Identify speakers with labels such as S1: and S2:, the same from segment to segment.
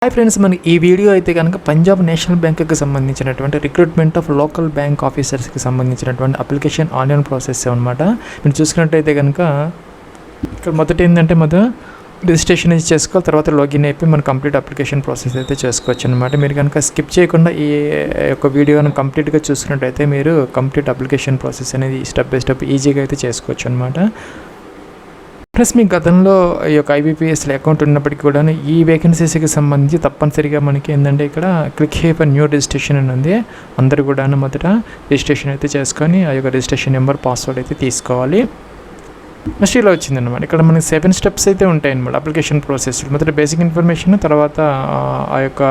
S1: Hi friends, మనకి ఈ video అయితే కనుక పంజాబ్ నేషనల్ బ్యాంక్కి సంబంధించినటువంటి రిక్రూట్మెంట్ ఆఫ్ లోకల్ బ్యాంక్ ఆఫీసర్స్కి సంబంధించినటువంటి అప్లికేషన్ ఆన్లైన్ ప్రాసెస్ అనమాట. మీరు చూసుకున్నట్టయితే కనుక ఇక్కడ మొదట ఏంటంటే రిజిస్ట్రేషన్ అయితే చేసుకోవాలి. తర్వాత లాగిన్ అయిపోయి మన కంప్లీట్ అప్లికేషన్ ప్రాసెస్ అయితే చేసుకోవచ్చు అనమాట. మీరు కనుక స్కిప్ చేయకుండా ఈ యొక్క వీడియోను కంప్లీట్గా చూసుకున్నట్టయితే మీరు కంప్లీట్ అప్లికేషన్ ప్రాసెస్ అనేది స్టెప్ బై స్టెప్ ఈజీగా అయితే చేసుకోవచ్చు అనమాట. ప్లస్ మీ గతంలో ఈ యొక్క ఐబీపీఎస్లో అకౌంట్ ఉన్నప్పటికీ కూడా ఈ వేకెన్సీస్కి సంబంధించి తప్పనిసరిగా మనకి ఏంటంటే ఇక్కడ click hey for new registration అని ఉంది. అందరూ కూడా మొదట రిజిస్ట్రేషన్ అయితే చేసుకొని ఆ యొక్క రిజిస్ట్రేషన్ నెంబర్ పాస్వర్డ్ అయితే తీసుకోవాలి. నెక్స్ట్ ఇలా వచ్చిందనమాట. ఇక్కడ మనకి 7 స్టెప్స్ అయితే ఉంటాయి అనమాట అప్లికేషన్ ప్రాసెస్. మొదట బేసిక్ ఇన్ఫర్మేషన్, తర్వాత ఆ యొక్క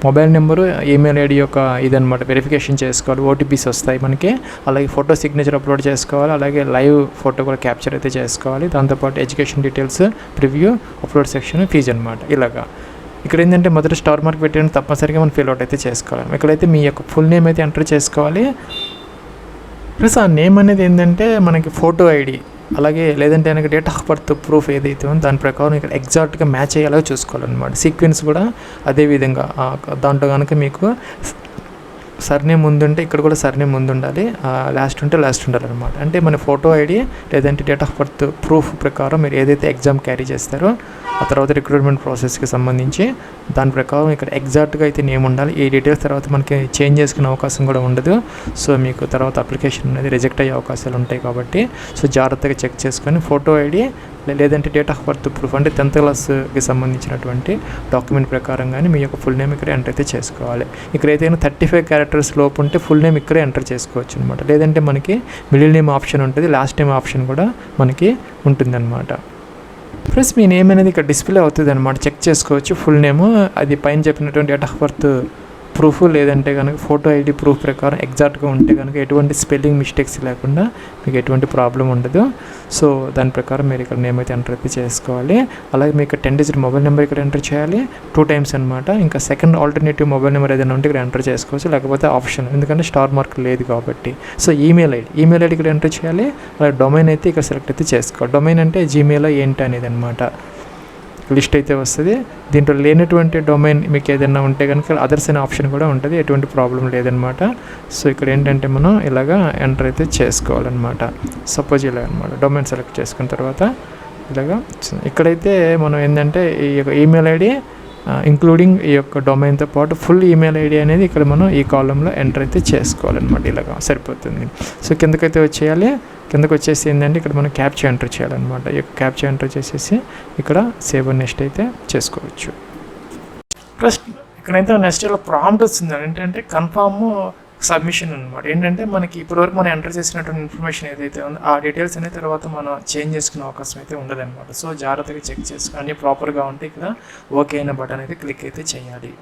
S1: మొబైల్ నెంబరు, ఈమెయిల్ ఐడి యొక్క ఇదనమాట వెరిఫికేషన్ చేసుకోవాలి. ఓటీపీస్ వస్తాయి మనకి. అలాగే ఫోటో సిగ్నేచర్ అప్లోడ్ చేసుకోవాలి. అలాగే లైవ్ ఫోటో కూడా క్యాప్చర్ అయితే చేసుకోవాలి. దాంతోపాటు education details, preview, upload section, fee అనమాట. ఇలాగా ఇక్కడ ఏంటంటే మొదట స్టార్ మార్క్ పెట్టిన తప్పనిసరిగా మనం ఫిల్ అవుట్ అయితే చేసుకోవాలి. ఇక్కడైతే మీ యొక్క ఫుల్ నేమ్ అయితే ఎంటర్ చేసుకోవాలి. ప్లస్ ఆ నేమ్ అనేది ఏంటంటే మనకి ఫోటో ఐడి, అలాగే లేదంటే కనుక డేట్ ఆఫ్ బర్త్ ప్రూఫ్ ఏదైతే ఉందో దాని ప్రకారం ఇక్కడ ఎగ్జాక్ట్గా మ్యాచ్ అయ్యేలాగా చూసుకోవాలన్నమాట. సీక్వెన్స్ కూడా అదేవిధంగా దాంట్లో కనుక మీకు సర్నేమ్ ముందుంటే ఇక్కడ కూడా సర్నేమ్ ముందు ఉండాలి, లాస్ట్ ఉంటే లాస్ట్ ఉండాలన్నమాట. అంటే మన ఫోటో ఐడి లేదంటే డేట్ ఆఫ్ బర్త్ ప్రూఫ్ ప్రకారం మీరు ఏదైతే ఎగ్జామ్ క్యారీ చేస్తారో ఆ తర్వాత రిక్రూట్మెంట్ ప్రాసెస్కి సంబంధించి దాని ప్రకారం ఇక్కడ ఎగ్జాక్ట్గా అయితే నేమ్ ఉండాలి. ఈ డీటెయిల్స్ తర్వాత మనకి చేంజ్ చేసుకునే అవకాశం కూడా ఉండదు. సో మీకు తర్వాత అప్లికేషన్ అనేది రిజెక్ట్ అయ్యే అవకాశాలు ఉంటాయి కాబట్టి సో జాగ్రత్తగా చెక్ చేసుకొని ఫోటో ఐడి లేదంటే డేట్ ఆఫ్ బర్త్ ప్రూఫ్ అంటే 10th క్లాస్కి సంబంధించినటువంటి డాక్యుమెంట్ ప్రకారం కానీ మీ యొక్క ఫుల్ నేమ్ ఇక్కడ ఎంటర్ అయితే చేసుకోవాలి. ఇక్కడ అయితే 35 క్యారెక్టర్స్ లోపు ఉంటే ఫుల్ నేమ్ ఇక్కడే ఎంటర్ చేసుకోవచ్చు అనమాట. లేదంటే మనకి మిడిల్ నేమ్ ఆప్షన్ ఉంటుంది, లాస్ట్ నేమ్ ఆప్షన్ కూడా మనకి ఉంటుందన్నమాట. ప్లస్ మీ నేమ్ అనేది ఇక్కడ డిస్ప్లే అవుతుంది అనమాట, చెక్ చేసుకోవచ్చు. ఫుల్ నేము అది పైన చెప్పినటువంటి డేట్ ఆఫ్ బర్త్ ప్రూఫ్ లేదంటే కనుక ఫోటో ఐడి ప్రూఫ్ ప్రకారం ఎగ్జాక్ట్గా ఉంటే కనుక ఎటువంటి స్పెల్లింగ్ మిస్టేక్స్ లేకుండా మీకు ఎటువంటి ప్రాబ్లం ఉండదు. సో దాని ప్రకారం మీరు ఇక్కడ నేమ్ అయితే ఎంటర్ అయితే చేసుకోవాలి. అలాగే మీకు 10 డిజిట్ మొబైల్ నెంబర్ ఇక్కడ ఎంటర్ చేయాలి 2 టైమ్స్ అనమాట. ఇంకా సెకండ్ ఆల్టర్నేటివ్ మొబైల్ నెంబర్ ఏదైనా ఉంటే ఇక్కడ ఎంటర్ చేసుకోవచ్చు, లేకపోతే ఆప్షన్, ఎందుకంటే స్టార్ మార్క్ లేదు కాబట్టి. సో ఈమెయిల్ ఐడి ఇక్కడ ఎంటర్ చేయాలి. అలాగే డొమైన్ అయితే ఇక్కడ సెలెక్ట్ అయితే చేసుకోవాలి. డొమైన్ అంటే జీమెయిల్ ఏంటి అనేది అనమాట లిస్ట్ అయితే వస్తుంది. దీంట్లో లేనటువంటి డొమైన్ మీకు ఏదైనా ఉంటే కనుక అదర్స్ అనే ఆప్షన్ కూడా ఉంటుంది, ఎటువంటి ప్రాబ్లం లేదనమాట. సో ఇక్కడ ఏంటంటే మనం ఇలాగా ఎంటర్ అయితే చేసుకోవాలన్నమాట. సపోజ్ ఇలా అనమాట డొమైన్ సెలెక్ట్ చేసుకున్న తర్వాత ఇలాగా ఇక్కడైతే మనం ఏంటంటే ఈ యొక్క ఈమెయిల్ ఐడి ఇంక్లూడింగ్ ఈ యొక్క డొమైన్తో పాటు ఫుల్ ఈమెయిల్ ఐడి అనేది ఇక్కడ మనం ఈ కాలంలో ఎంటర్ అయితే చేసుకోవాలన్నమాట. ఇలాగా సరిపోతుంది. సో కిందకైతే వచ్చేయాలి. కిందకు వచ్చేసి ఏంటంటే ఇక్కడ మనం క్యాప్చా ఎంటర్ చేయాలన్నమాట. ఈ క్యాప్చా ఎంటర్ చేసేసి ఇక్కడ సేవ్ నెక్స్ట్ అయితే చేసుకోవచ్చు. ప్లస్ ఇక్కడైతే నెక్స్ట్ ఇలా ప్రాంప్ట్ వస్తుంది ఏంటంటే కన్ఫామ్ సబ్మిషన్ అనమాట. ఏంటంటే మనకి ఇప్పటివరకు మనం ఎంటర్ చేసినటువంటి ఇన్ఫర్మేషన్ ఏదైతే ఉందో ఆ డీటెయిల్స్ అనేది తర్వాత మనం చేంజ్ చేసుకునే అవకాశం అయితే ఉండదన్నమాట. సో జాగ్రత్తగా చెక్ చేసుకుని అన్నీ ప్రాపర్గా ఉంటే ఇక్కడ ఓకే అయిన బటన్ అయితే క్లిక్ అయితే చేయాలి.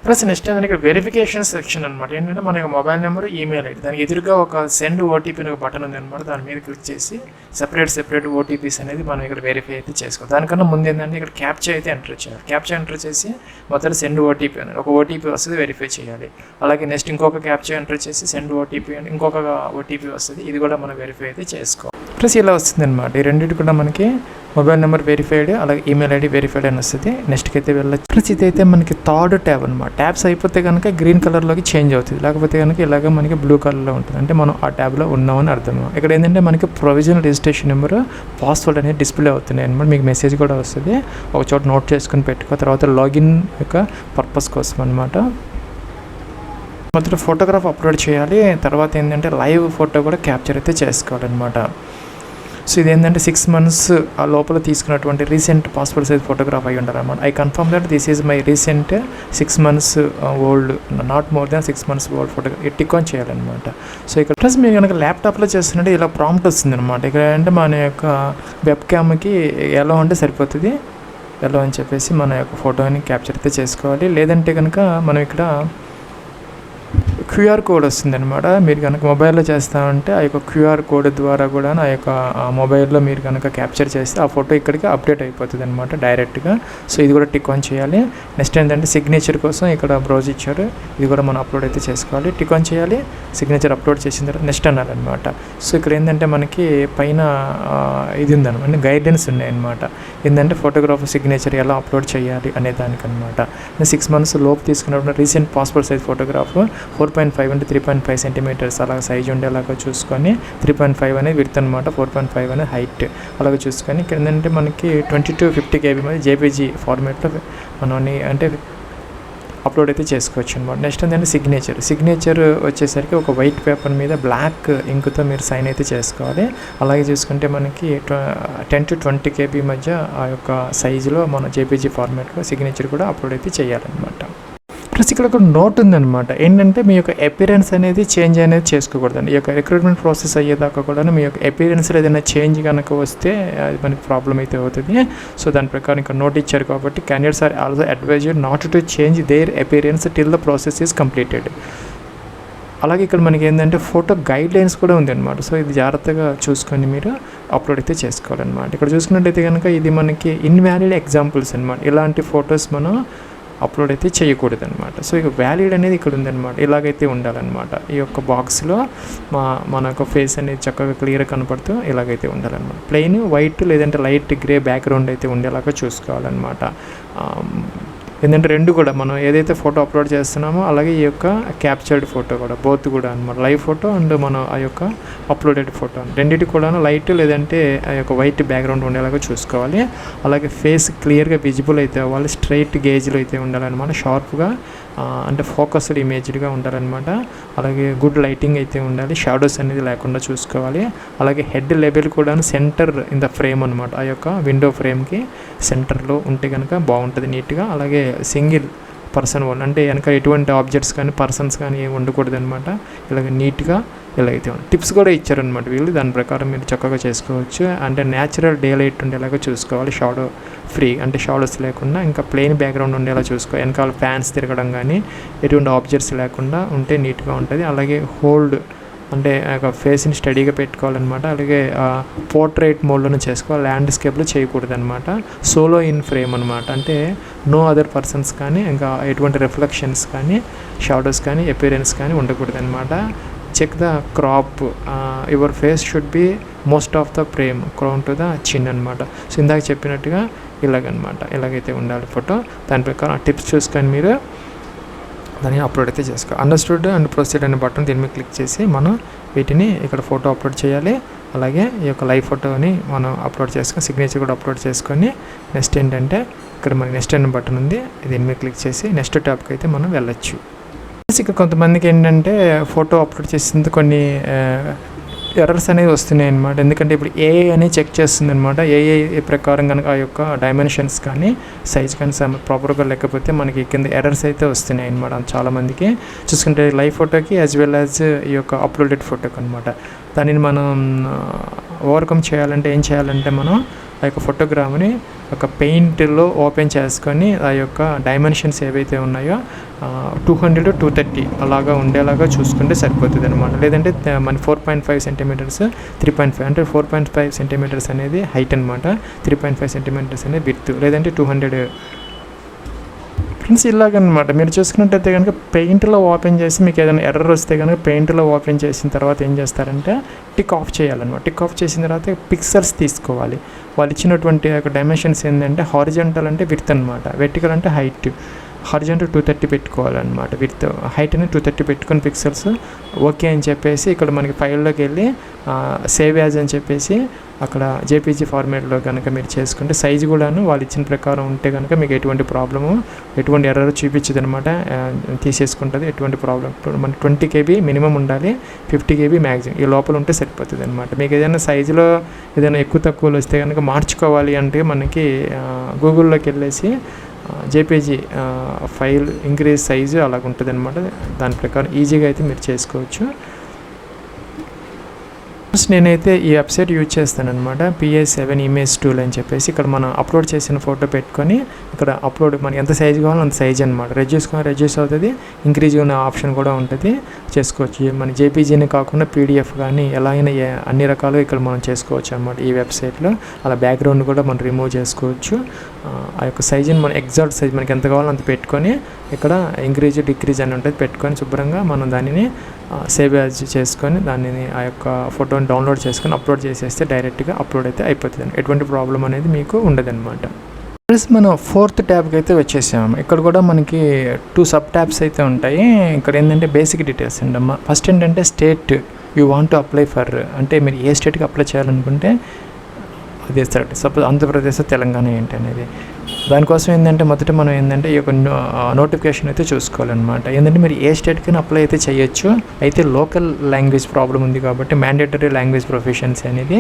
S1: ప్లస్ నెక్స్ట్ ఏంటంటే ఇక్కడ వెరిఫికేషన్ సెక్షన్ అనమాట. ఏంటంటే మన మొబైల్ నెంబర్, ఈమెయిల్ ఐడి దానికి ఎదురుగా ఒక సెండ్ ఓటీపీ అనే ఒక బటన్ ఉంది అనమాట. దాని మీద క్లిక్ చేసి సెపరేట్ ఓటీపీస్ అనేది మనం ఇక్కడ వెరిఫై అయితే చేసుకోవాలి. దానికన్నా ముందు ఏంటంటే ఇక్కడ క్యాప్చా అయితే ఎంటర్ చేయాలి. క్యాప్చా ఎంటర్ చేసి మొదట సెండ్ ఓటీపీ అనేది ఒక ఓటీపీ వస్తుంది, వెరిఫై చేయాలి. అలాగే నెక్స్ట్ ఇంకొక క్యాప్చా ఎంటర్ చేసి సెండ్ ఓటీపీ అని ఇంకొక ఓటీపీ వస్తుంది, ఇది కూడా మనం వెరిఫై అయితే చేసుకోవాలి. ప్లస్ ఇలా వస్తుంది అనమాట. ఈ రెండింటి కూడా మనకి మొబైల్ నెంబర్ వెరిఫైడ్, అలాగే ఈమెయిల్ ఐడి వెరిఫైడ్ అని వస్తుంది. నెక్స్ట్కి అయితే వెళ్ళచ్చు. ప్లస్ ఇదైతే మనకి థర్డ్ ట్యాబ్ అనమాట. ట్యాబ్స్ అయిపోతే కనుక గ్రీన్ కలర్లోకి చేంజ్ అవుతుంది, లేకపోతే కనుక ఇలాగ మనకి బ్లూ కలర్లో ఉంటుంది, అంటే మనం ఆ ట్యాబ్లో ఉన్నామని అర్థం. ఇక్కడ ఏంటంటే మనకి ప్రొవిజనల్ రిజిస్ట్రేషన్ నెంబర్, పాస్వర్డ్ అనేది డిస్ప్లే అవుతున్నాయి అనమాట. మీకు మెసేజ్ కూడా వస్తుంది, ఒక చోట నోట్ చేసుకుని పెట్టుకో. తర్వాత లాగిన్ యొక్క పర్పస్ కోసం అనమాట. మొదట ఫోటోగ్రాఫ్ అప్లోడ్ చేయాలి. తర్వాత ఏంటంటే లైవ్ ఫోటో కూడా క్యాప్చర్ అయితే చేసుకోవాలన్నమాట. సో ఇదేంటంటే 6 months ఆ లోపల తీసుకున్నటువంటి రీసెంట్ పాస్పోర్ట్ సైజ్ ఫోటోగ్రాఫ్ అయి ఉంటారన్నమాట. I confirm that this is my recent 6 months old, not more than 6 months old photo tick on చేయాలన్నమాట. సో ఇక్కడ ప్లస్ మీరు కనుక ల్యాప్టాప్లో చేస్తున్నట్టు ఇలా ప్రాంప్ట్ వస్తుంది అనమాట. ఇక్కడ అంటే మన యొక్క వెబ్ క్యామ్కి ఎలా ఉంటే సరిపోతుంది, ఎలా అని చెప్పేసి మన యొక్క ఫోటోని క్యాప్చర్ అయితే చేసుకోవాలి. లేదంటే కనుక మనం ఇక్కడ క్యూఆర్ కోడ్ వస్తుందన్నమాట. మీరు కనుక మొబైల్లో చేస్తామంటే ఆ యొక్క క్యూఆర్ కోడ్ ద్వారా కూడా ఆ యొక్క మొబైల్లో మీరు కనుక క్యాప్చర్ చేస్తే ఆ ఫోటో ఇక్కడికి అప్డేట్ అయిపోతుంది అనమాట డైరెక్ట్గా. సో ఇది కూడా టిక్ ఆన్ చేయాలి. నెక్స్ట్ ఏంటంటే సిగ్నేచర్ కోసం ఇక్కడ బ్రౌజ్ ఇచ్చారు, ఇది కూడా మనం అప్లోడ్ అయితే చేసుకోవాలి. టిక్ ఆన్ చేయాలి, సిగ్నేచర్ అప్లోడ్ చేసిన తర్వాత నెక్స్ట్ అన్నారనమాట. సో ఇక్కడ ఏంటంటే మనకి పైన ఇది ఉందన్నమాట, గైడ్లైన్స్ ఉన్నాయన్నమాట. ఏంటంటే ఫోటోగ్రాఫర్ సిగ్నేచర్ ఎలా అప్లోడ్ చేయాలి అనే దానికనమాట. 6 months లోపు తీసుకున్నప్పుడు రీసెంట్ పాస్పోర్ట్ సైజ్ ఫోటోగ్రాఫ్ 4.5 అంటే 3.5 సెంటీమీటర్స్ అలాగ సైజ్ ఉండేలాగా చూసుకొని, 3.5 అనేది విడ్త్ అనమాట, 4.5 అనేది హైట్ అలాగే చూసుకొని, ఇక్కడ ఏంటంటే మనకి 20 to 50 KB మీద జేపీజీ ఫార్మేట్లో మనం అంటే అప్లోడ్ అయితే చేసుకోవచ్చు అనమాట. నెక్స్ట్ ఏంటంటే సిగ్నేచర్ వచ్చేసరికి ఒక వైట్ పేపర్ మీద బ్లాక్ ఇంకుతో మీరు సైన్ అయితే చేసుకోవాలి. అలాగే చూసుకుంటే మనకి 10 to 20 KB మధ్య ఆ యొక్క సైజులో మన జేపీజీ ఫార్మాట్లో సిగ్నేచర్ కూడా అప్లోడ్ అయితే చేయాలన్నమాట. ప్లస్ ఇక్కడ ఒక నోట్ ఉందన్నమాట, ఏంటంటే మీ యొక్క అపిరెన్స్ అనేది చేంజ్ అనేది చేసుకోకూడదండి. ఈ యొక్క రిక్రూట్మెంట్ ప్రాసెస్ అయ్యేదాకా కూడా మీ యొక్క అపిరెన్స్లో ఏదైనా చేంజ్ కనుక వస్తే అది మనకి ప్రాబ్లం అయితే అవుతుంది. సో దాని ప్రకారం ఇక్కడ నోట్ ఇచ్చారు కాబట్టి candidates are also advised not to change their appearance till the process is completed. అలాగే ఇక్కడ మనకి ఏంటంటే ఫోటో గైడ్ లైన్స్ కూడా ఉంది అనమాట. సో ఇది జాగ్రత్తగా చూసుకొని మీరు అప్లోడ్ అయితే చేసుకోవాలన్నమాట. ఇక్కడ చూసుకున్నట్టయితే కనుక ఇది మనకి ఇన్వాలిడ్ ఎగ్జాంపుల్స్ అనమాట. ఇలాంటి ఫొటోస్ మనం అప్లోడ్ అయితే చేయకూడదు అనమాట. సో ఇక వ్యాలిడ్ అనేది ఇక్కడ ఉందన్నమాట, ఇలాగైతే ఉండాలన్నమాట. ఈ యొక్క బాక్స్లో మన యొక్క ఫేస్ అనేది చక్కగా క్లియర్గా కనపడుతూ ఇలాగైతే ఉండాలన్నమాట. ప్లెయిన్ వైట్ లేదంటే లైట్ గ్రే బ్యాక్గ్రౌండ్ అయితే ఉండేలాగా చూసుకోవాలన్నమాట. ఏంటంటే రెండు కూడా మనం ఏదైతే ఫోటో అప్లోడ్ చేస్తున్నామో అలాగే ఈ యొక్క క్యాప్చర్డ్ ఫోటో కూడా బోత్ కూడా అనమాట. లైవ్ ఫోటో అండ్ మనం ఆ యొక్క అప్లోడెడ్ ఫోటో రెండింటి కూడా లైట్ లేదంటే ఆ యొక్క వైట్ బ్యాక్గ్రౌండ్ ఉండేలాగా చూసుకోవాలి. అలాగే ఫేస్ క్లియర్గా విజిబుల్ అయితే అవ్వాలి, స్ట్రైట్ గేజ్లో అయితే ఉండాలన్నమాట, షార్ప్గా అంటే ఫోకస్డ్ ఇమేజ్డ్గా ఉండాలన్నమాట. అలాగే గుడ్ లైటింగ్ అయితే ఉండాలి, షాడోస్ అనేది లేకుండా చూసుకోవాలి. అలాగే హెడ్ లెవెల్ కూడా సెంటర్ ఇన్ ద ఫ్రేమ్ అనమాట, ఆ యొక్క విండో ఫ్రేమ్కి సెంటర్లో ఉంటే కనుక బాగుంటుంది నీట్గా. అలాగే సింగిల్ పర్సన్ వన్ అంటే వెనక ఎటువంటి ఆబ్జెక్ట్స్ కానీ పర్సన్స్ కానీ ఏమి ఉండకూడదు అనమాట. ఇలాగ నీట్గా ఇలాగైతే టిప్స్ కూడా ఇచ్చారనమాట వీళ్ళు, దాని ప్రకారం మీరు చక్కగా చేసుకోవచ్చు. అంటే న్యాచురల్ డే లైట్ ఉండేలాగా చూసుకోవాలి, షాడో ఫ్రీ అంటే షాడోస్ లేకుండా, ఇంకా ప్లెయిన్ బ్యాక్గ్రౌండ్ ఉండేలా చూసుకోవాలి. వెనకాల ఫ్యాన్స్ తిరగడం కానీ ఎటువంటి ఆబ్జెక్ట్స్ లేకుండా ఉంటే నీట్గా ఉంటుంది. అలాగే హోల్డ్ అంటే ఫేస్ని స్టడీగా పెట్టుకోవాలన్నమాట. అలాగే పోర్ట్రేట్ మోడ్లోనే చేసుకోవాలి, ల్యాండ్స్కేప్లో చేయకూడదు అనమాట. సోలో ఇన్ ఫ్రేమ్ అనమాట, అంటే నో అదర్ పర్సన్స్ కానీ ఇంకా ఎటువంటి రిఫ్లెక్షన్స్ కానీ షాడోస్ కానీ అపిరెన్స్ కానీ ఉండకూడదు అనమాట. Check the crop, your face should be most of the frame crown to the chin అనమాట. సో ఇందాక చెప్పినట్టుగా ఇలాగనమాట, ఇలాగైతే ఉండాలి ఫోటో. దాని ప్రకారం ఆ టిప్స్ చూసుకొని మీరు దాన్ని అప్లోడ్ అయితే చేసుకోవాలి. అండర్స్టూడ్ అండ్ ప్రొసీడ్ అనే బటన్ దీని మీద క్లిక్ చేసి మనం వీటిని ఇక్కడ ఫోటో అప్లోడ్ చేయాలి. అలాగే ఈ యొక్క లైవ్ ఫోటోని మనం అప్లోడ్ చేసుకొని సిగ్నేచర్ కూడా అప్లోడ్ చేసుకొని నెక్స్ట్ ఏంటంటే ఇక్కడ మనకి నెక్స్ట్ అనే బటన్ ఉంది, దీని మీద క్లిక్ చేసి నెక్స్ట్ ట్యాబ్కి అయితే మనం వెళ్ళొచ్చు. ఇక్కడ కొంతమందికి ఏంటంటే ఫోటో అప్లోడ్ చేసింది కొన్ని ఎర్రర్స్ అనేవి వస్తున్నాయి అనమాట. ఎందుకంటే ఇప్పుడు ఏఐ అనేది చెక్ చేస్తుంది అనమాట. ఏఐ ప్రకారం కనుక ఆ యొక్క డైమెన్షన్స్ కానీ సైజ్ కానీ ప్రాపర్గా లేకపోతే మనకి కింద ఎర్రర్స్ అయితే వస్తున్నాయి అనమాట చాలామందికి. చూసుకుంటే లైవ్ ఫోటోకి యాజ్ వెల్ యాజ్ ఈ యొక్క అప్లోడెడ్ ఫోటోకి అనమాట. దానిని మనం ఓవర్కమ్ చేయాలంటే ఏం చేయాలంటే మనం ఆ యొక్క ఫోటోగ్రామ్ని ఒక పెయింట్లో ఓపెన్ చేసుకొని ఆ యొక్క డైమెన్షన్స్ ఏవైతే ఉన్నాయో 200 to 230 అలాగా ఉండేలాగా చూసుకుంటే సరిపోతుంది అనమాట. లేదంటే మన 4.5 సెంటీమీటర్స్ 3.5 అంటే 4.5 సెంటీమీటర్స్ అనేది హైట్ అనమాట, 3.5 సెంటీమీటర్స్ అనేది విడ్త్, లేదంటే 200 ఫ్రెండ్స్ ఇలాగనమాట. మీరు చూసుకున్నట్టయితే కనుక పెయింట్లో ఓపెన్ చేసి మీకు ఏదైనా ఎర్రర్ వస్తే కనుక పెయింట్లో ఓపెన్ చేసిన తర్వాత ఏం చేస్తారంటే టిక్ ఆఫ్ చేయాలన్నమాట. టిక్ ఆఫ్ చేసిన తర్వాత పిక్సెల్స్ తీసుకోవాలి. వాళ్ళు ఇచ్చినటువంటి డైమెన్షన్స్ ఏంటంటే హారిజంటల్ అంటే విడ్త్ అనమాట, వెర్టికల్ అంటే హైట్. హారిజంటల్ 230 పెట్టుకోవాలన్నమాట, విత్ హైట్ అనేది 230 పెట్టుకొని పిక్సెల్స్ ఓకే అని చెప్పేసి ఇక్కడ మనకి ఫైల్లోకి వెళ్ళి సేవ్ యాజ్ అని చెప్పేసి అక్కడ జేపీజీ ఫార్మేట్లో కనుక మీరు చేసుకుంటే సైజు కూడాను వాళ్ళు ఇచ్చిన ప్రకారం ఉంటే కనుక మీకు ఎటువంటి ప్రాబ్లము ఎటువంటి ఎర్రర్ చూపించదు అనమాట, తీసేసుకుంటుంది ఎటువంటి ప్రాబ్లం. ఇప్పుడు మనకి 20 KB మినిమం ఉండాలి, 50 KB మ్యాక్సిమం, ఈ లోపల ఉంటే సరిపోతుంది అనమాట. మీకు ఏదైనా సైజులో ఏదైనా ఎక్కువ తక్కువలు వస్తే కనుక మార్చుకోవాలి అంటే మనకి గూగుల్లోకి వెళ్ళేసి జేపీజీ ఫైల్ ఇంక్రీజ్ సైజు అలాగ ఉంటుంది అనమాట. దాని ప్రకారం ఈజీగా అయితే మీరు చేసుకోవచ్చు. ఫస్ట్ నేనైతే ఈ వెబ్సైట్ యూజ్ చేస్తానన్నమాట, PA7 ఇమేజ్ టూల్ అని చెప్పేసి. ఇక్కడ మనం అప్లోడ్ చేసిన ఫోటో పెట్టుకొని ఇక్కడ అప్లోడ్ మనకి ఎంత సైజ్ కావాలో అంత సైజ్ అనమాట. రెడ్యూస్ అవుతుంది, ఇంక్రీజ్ ఉన్న ఆప్షన్ కూడా ఉంటుంది, చేసుకోవచ్చు. మన JPGని కాకుండా PDF కానీ ఎలా అయినా అన్ని రకాలుగా ఇక్కడ మనం చేసుకోవచ్చు అనమాట ఈ వెబ్సైట్లో. అలా బ్యాక్గ్రౌండ్ కూడా మనం రిమూవ్ చేసుకోవచ్చు. ఆ యొక్క సైజుని మనం ఎగ్జాక్ట్ సైజ్ మనకి ఎంత కావాలో అంత పెట్టుకొని ఇక్కడ ఇంక్రీజ్ డిక్రీజ్ అని ఉంటుంది పెట్టుకొని శుభ్రంగా మనం దానిని సేవ్ యాజ్ చేసుకొని దానిని ఆ యొక్క ఫోటోని డౌన్లోడ్ చేసుకొని అప్లోడ్ చేసేస్తే డైరెక్ట్గా అప్లోడ్ అయితే అయిపోతుంది. ఎటువంటి ప్రాబ్లం అనేది మీకు ఉండదన్నమాట. ప్లస్ మనం 4th ట్యాబ్కి అయితే వచ్చేసాము. ఇక్కడ కూడా మనకి 2 సబ్ ట్యాబ్స్ అయితే ఉంటాయి. ఇక్కడ ఏంటంటే బేసిక్ డీటెయిల్స్ అండమ్మా. ఫస్ట్ ఏంటంటే state you want to apply for, అంటే మీరు ఏ స్టేట్కి అప్లై చేయాలనుకుంటే అది ఇస్తాడు. సపోజ్ ఆంధ్రప్రదేశ్, తెలంగాణ ఏంటి అనేది. దానికోసం ఏంటంటే మొదట మనం ఏంటంటే ఈ యొక్క నోటిఫికేషన్ అయితే చూసుకోవాలన్నమాట. ఏంటంటే మీరు ఏ స్టేట్కైనా అప్లై అయితే చేయొచ్చు. అయితే లోకల్ లాంగ్వేజ్ ప్రాబ్లం ఉంది కాబట్టి మ్యాండేటరీ లాంగ్వేజ్ ప్రొఫిషియన్సీ అనేది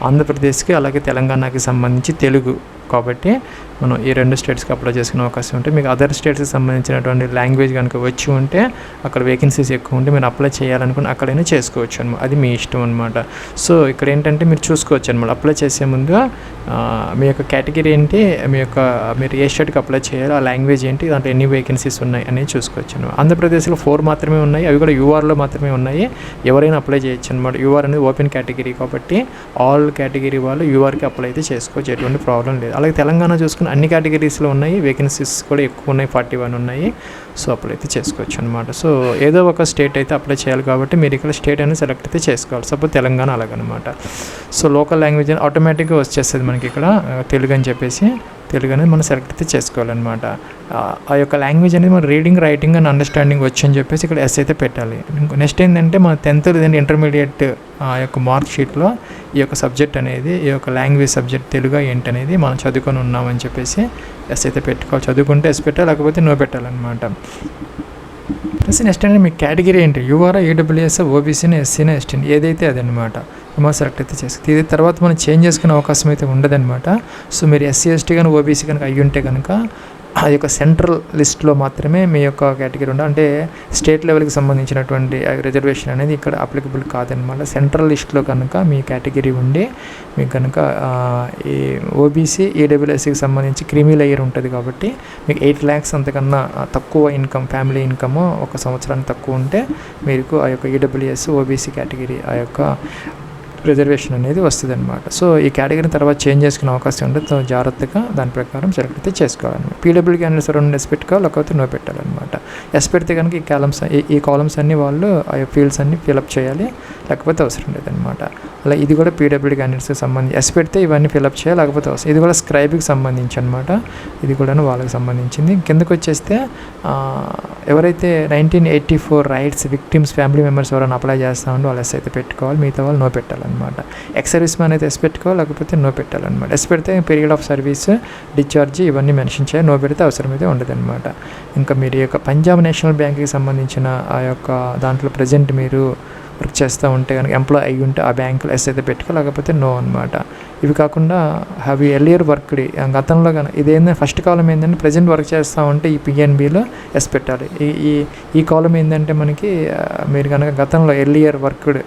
S1: ఆంధ్రప్రదేశ్కి అలాగే తెలంగాణకి సంబంధించి తెలుగు కాబట్టి మనం ఈ 2 స్టేట్స్కి అప్లై చేసుకునే అవకాశం ఉంటుంది. మీకు అదర్ స్టేట్స్కి సంబంధించినటువంటి లాంగ్వేజ్ కనుక వచ్చి ఉంటే అక్కడ వేకెన్సీస్ ఎక్కువ ఉంటే మీరు అప్లై చేయాలనుకుని అక్కడైనా చేసుకోవచ్చు అనమాట. అది మీ ఇష్టం అనమాట. సో ఇక్కడ ఏంటంటే మీరు చూసుకోవచ్చు అనమాట. అప్లై చేసే ముందు మీ యొక్క కేటగిరీ ఏంటి, మీరు ఏ స్టేట్కి అప్లై చేయాలో ఆ లాంగ్వేజ్ ఏంటి, దాంట్లో ఎన్ని వేకెన్సీస్ ఉన్నాయి అనేది చూసుకోవచ్చు అనమాట. ఆంధ్రప్రదేశ్లో 4 మాత్రమే ఉన్నాయి, అవి కూడా URలో మాత్రమే ఉన్నాయి. ఎవరైనా అప్లై చేయొచ్చు అనమాట. UR అనేది ఓపెన్ కేటగిరీ కాబట్టి ఆల్ కేటగిరీ వాళ్ళు URకి అప్లై అయితే చేసుకోవచ్చు, ఎటువంటి ప్రాబ్లం లేదు. అలాగే తెలంగాణ చూసుకుని అన్ని కేటగిరీస్లో ఉన్నాయి, వేకెన్సీస్ కూడా ఎక్కువ ఉన్నాయి, 41 ఉన్నాయి. సో అప్లై అయితే చేసుకోవచ్చు అనమాట. సో ఏదో ఒక స్టేట్ అయితే అప్లై చేయాలి కాబట్టి మీరు ఇక్కడ స్టేట్ అనేది సెలెక్ట్ అయితే చేసుకోవాలి. సపోజ్ తెలంగాణ అలాగనమాట. సో లోకల్ లాంగ్వేజ్ ఆటోమేటిక్గా వచ్చేస్తుంది మనకి ఇక్కడ తెలుగు అని చెప్పేసి. తెలుగు అనేది మనం సెలెక్ట్ అయితే చేసుకోవాలన్నమాట. ఆ యొక్క లాంగ్వేజ్ అనేది మన రీడింగ్, రైటింగ్ అండ్ అండర్స్టాండింగ్ వచ్చి అని చెప్పేసి ఇక్కడ ఎస్ అయితే పెట్టాలి. నెక్స్ట్ ఏంటంటే మన 10th లేదంటే ఇంటర్మీడియట్ ఆ యొక్క మార్క్ షీట్లో ఈ యొక్క సబ్జెక్ట్ అనేది, ఈ యొక్క లాంగ్వేజ్ సబ్జెక్ట్ తెలుగు ఏంటనేది మనం చదువుకొని ఉన్నామని చెప్పేసి ఎస్ అయితే పెట్టుకోవాలి. చదువుకుంటే ఎస్ పెట్టాలి, లేకపోతే నో పెట్టాలన్నమాట. ప్లస్ నెక్స్ట్ అంటే మీ కేటగిరీ ఏంటి, UR, AWS, OBCని, SCని, STని ఏదైతే అదనమాట మనం సెలెక్ట్ అయితే చేసుకుంది. ఇది తర్వాత మనం చేంజ్ చేసుకునే అవకాశం అయితే ఉండదన్నమాట. సో మీరు SC, ST కానీ OBC కనుక అయ్యి ఉంటే కనుక ఆ యొక్క సెంట్రల్ లిస్ట్లో మాత్రమే మీ యొక్క కేటగిరీ ఉండాలి. అంటే స్టేట్ లెవెల్కి సంబంధించినటువంటి రిజర్వేషన్ అనేది ఇక్కడ అప్లికబుల్ కాదనమాట. సెంట్రల్ లిస్ట్లో కనుక మీ కేటగిరీ ఉండి మీకు కనుక ఈ OBC, AWSకి సంబంధించి క్రీమీ లేయర్ ఉంటుంది కాబట్టి మీకు 8 lakhs అంతకన్నా తక్కువ ఇన్కమ్, ఫ్యామిలీ ఇన్కమ్ ఒక సంవత్సరానికి తక్కువ ఉంటే మీకు ఆ యొక్క EWS, OBC కేటగిరీ ఆ యొక్క రిజర్వేషన్ అనేది వస్తుంది అనమాట. సో ఈ కేటగిరీని తర్వాత చేంజ్ చేసుకునే అవకాశం ఉంటుంది. సో జాగ్రత్తగా దాని ప్రకారం సెలెక్ట్ అయితే చేసుకోవాలన్నమాట. PWD క్యాండిడేట్స్ 2 ఎస్ పెట్టుకోవాలి, లేకపోతే నో పెట్టాలన్నమాట. ఎస్ పెడితే కనుక ఈ కాలమ్స్ అన్ని వాళ్ళు ఆ ఫీల్డ్స్ అన్ని ఫిలప్ చేయాలి, లేకపోతే అవసరం లేదనమాట. అలా ఇది కూడా PWD క్యాండిడేట్స్కి సంబంధించి ఎస్ పెడితే ఇవన్నీ ఫిలప్ చేయాలి, లేకపోతే అవసరం. ఇది కూడా స్క్రైబ్కి సంబంధించి అనమాట. ఇది కూడా వాళ్ళకి సంబంధించింది. కిందకు వచ్చేస్తే ఎవరైతే 1984 రైట్స్ విక్టిమ్స్ ఫ్యామిలీ మెంబర్స్ ఎవరైనా అప్లై చేస్తూ ఉంటే వాళ్ళు ఎస్ అయితే పెట్టుకోవాలి, మిగతా వాళ్ళు నో పెట్టాలన్నమాట. ఎక్స్ సర్వీస్ మ్యాన్ అయితే ఎస్ పెట్టుకోవాలి, లేకపోతే నో పెట్టాలన్నమాట. ఎస్ పెడితే పీరియడ్ ఆఫ్ సర్వీస్, డిశ్చార్జ్ ఇవన్నీ మెన్షన్ చేయాలి, నో పెడితే అవసరం అయితే ఉండదన్నమాట. ఇంకా మీరు యొక్క పంజాబ్ నేషనల్ బ్యాంక్కి సంబంధించిన ఆ యొక్క దాంట్లో ప్రజెంట్ మీరు వర్క్ చేస్తూ ఉంటే కనుక ఎంప్లాయ్ అయ్యి ఉంటే ఆ బ్యాంకులో ఎస్ అయితే పెట్టుకో, లేకపోతే నో అనమాట. ఇవి కాకుండా హ్యావ్ ఎర్లియర్ వర్క్డ్ గతంలో కనుక ఇదేంటంటే ఫస్ట్ కాలం ఏంటంటే ప్రజెంట్ వర్క్ చేస్తూ ఉంటే ఈ PNBలో ఎస్ పెట్టాలి. ఈ కాలం ఏంటంటే మనకి మీరు కనుక గతంలో earlier worked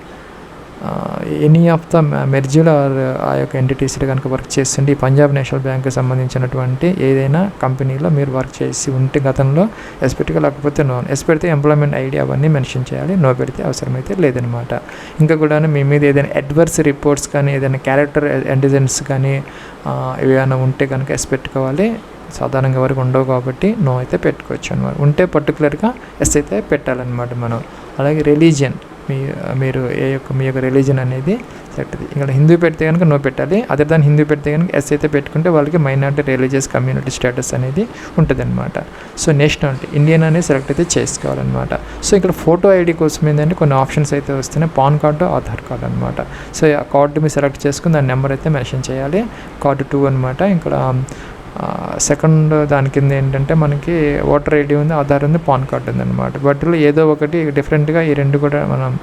S1: any of the merged or ఆ యొక్క ఎంటిటీస్లో కనుక వర్క్ చేస్తుంటే ఈ పంజాబ్ నేషనల్ బ్యాంక్కి సంబంధించినటువంటి ఏదైనా కంపెనీలో మీరు వర్క్ చేసి ఉంటే గతంలో ఎస్ పెట్టుకో, లేకపోతే నో. ఎస్ పెడితే ఎంప్లాయ్మెంట్ ఐడి అవన్నీ మెన్షన్ చేయాలి, నో పెడితే అవసరమైతే లేదనమాట. ఇంకా కూడా మీ మీద ఏదైనా అడ్వర్స్ రిపోర్ట్స్ కానీ ఏదైనా క్యారెక్టర్ ఎంటిజెన్స్ కానీ ఏమైనా ఉంటే కనుక ఎస్ పెట్టుకోవాలి. సాధారణంగా ఎవరికి ఉండవు కాబట్టి నో అయితే పెట్టుకోవచ్చు అనమాట. ఉంటే పర్టికులర్గా ఎస్ అయితే పెట్టాలన్నమాట మనం. అలాగే రిలీజియన్ మీరు మీ యొక్క రిలీజన్ అనేది సెలెక్ట్. ఇక్కడ హిందూ పెడితే కనుక నో పెట్టాలి. అదర్ దాన్ హిందూ పెడితే కనుక ఎస్ అయితే పెట్టుకుంటే వాళ్ళకి మైనారిటీ రిలీజియస్ కమ్యూనిటీ స్టేటస్ అనేది ఉంటుంది అనమాట. సో నేషనాలిటీ ఇండియన్ అనేది సెలెక్ట్ అయితే చేసుకోవాలన్నమాట. సో ఇక్కడ ఫోటో ఐడి కోసం ఏంటంటే కొన్ని ఆప్షన్స్ అయితే వస్తున్నాయి, పాన్ కార్డు, ఆధార్ కార్డు అనమాట. సో ఆ కార్డు మీరు సెలెక్ట్ చేసుకుని దాని నెంబర్ అయితే మెన్షన్ చేయాలి. కార్డు 2 అనమాట. ఇక్కడ సెకండ్ దాని కింద ఏంటంటే మనకి ఓటర్ ఐడి ఉంది, ఆధార్ ఉంది, పాన్ కార్డు ఉంది అనమాట. వాటిలో ఏదో ఒకటి డిఫరెంట్గా ఈ 2 కూడా మనం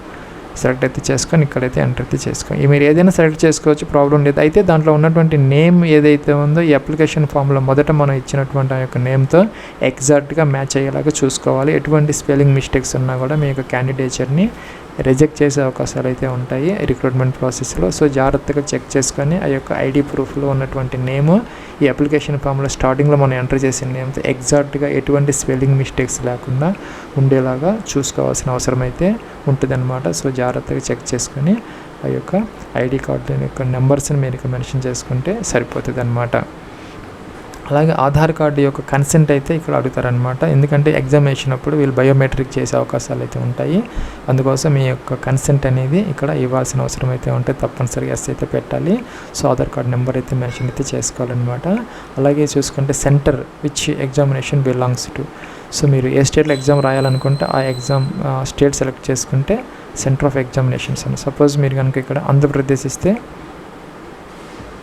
S1: సెలెక్ట్ అయితే చేసుకొని ఇక్కడైతే ఎంటర్ అయితే చేసుకోండి. మీరు ఏదైనా సెలెక్ట్ చేసుకోవచ్చు, ప్రాబ్లం లేదు. అయితే దాంట్లో ఉన్నటువంటి నేమ్ ఏదైతే ఉందో ఈ అప్లికేషన్ ఫామ్లో మొదట మనం ఇచ్చినటువంటి ఆ యొక్క నేమ్తో ఎగ్జాక్ట్గా మ్యాచ్ అయ్యేలాగా చూసుకోవాలి. ఎటువంటి స్పెల్లింగ్ మిస్టేక్స్ ఉన్నా కూడా మీ యొక్క క్యాండిడేచర్ని రిజెక్ట్ చేసే అవకాశాలు అయితే ఉంటాయి రిక్రూట్మెంట్ ప్రాసెస్లో. సో జాగ్రత్తగా చెక్ చేసుకొని ఆ యొక్క ఐడి ప్రూఫ్లో ఉన్నటువంటి నేము ఈ అప్లికేషన్ ఫామ్లో స్టార్టింగ్లో మనం ఎంటర్ చేసిన నేమ్తో ఎగ్జాక్ట్గా ఎటువంటి స్పెల్లింగ్ మిస్టేక్స్ లేకుండా ఉండేలాగా చూసుకోవాల్సిన అవసరం అయితే ఉంటుందన్నమాట. సో జాగ్రత్తగా చెక్ చేసుకొని ఆ యొక్క ఐడి కార్డు యొక్క నెంబర్స్ని మీరు ఇక్కడ మెన్షన్ చేసుకుంటే సరిపోతుంది అన్నమాట. అలాగే ఆధార్ కార్డు యొక్క కన్సెంట్ అయితే ఇక్కడ అడుగుతారనమాట. ఎందుకంటే ఎగ్జామ్ వేసినప్పుడు వీళ్ళు బయోమెట్రిక్ చేసే అవకాశాలు అయితే ఉంటాయి. అందుకోసం మీ యొక్క కన్సెంట్ అనేది ఇక్కడ ఇవ్వాల్సిన అవసరం అయితే ఉంటే తప్పనిసరిగా ఎస్ అయితే పెట్టాలి. సో ఆధార్ కార్డ్ నెంబర్ అయితే మెన్షన్ అయితే చేసుకోవాలన్నమాట. అలాగే చూసుకుంటే centre which examination belongs to. So మీరు ఏ స్టేట్లో ఎగ్జామ్ రాయాలనుకుంటే ఆ ఎగ్జామ్ స్టేట్ సెలెక్ట్ చేసుకుంటే సెంటర్ ఆఫ్ ఎగ్జామినేషన్స్ అని. సపోజ్ మీరు కనుక ఇక్కడ ఆంధ్రప్రదేశ్ ఇస్తే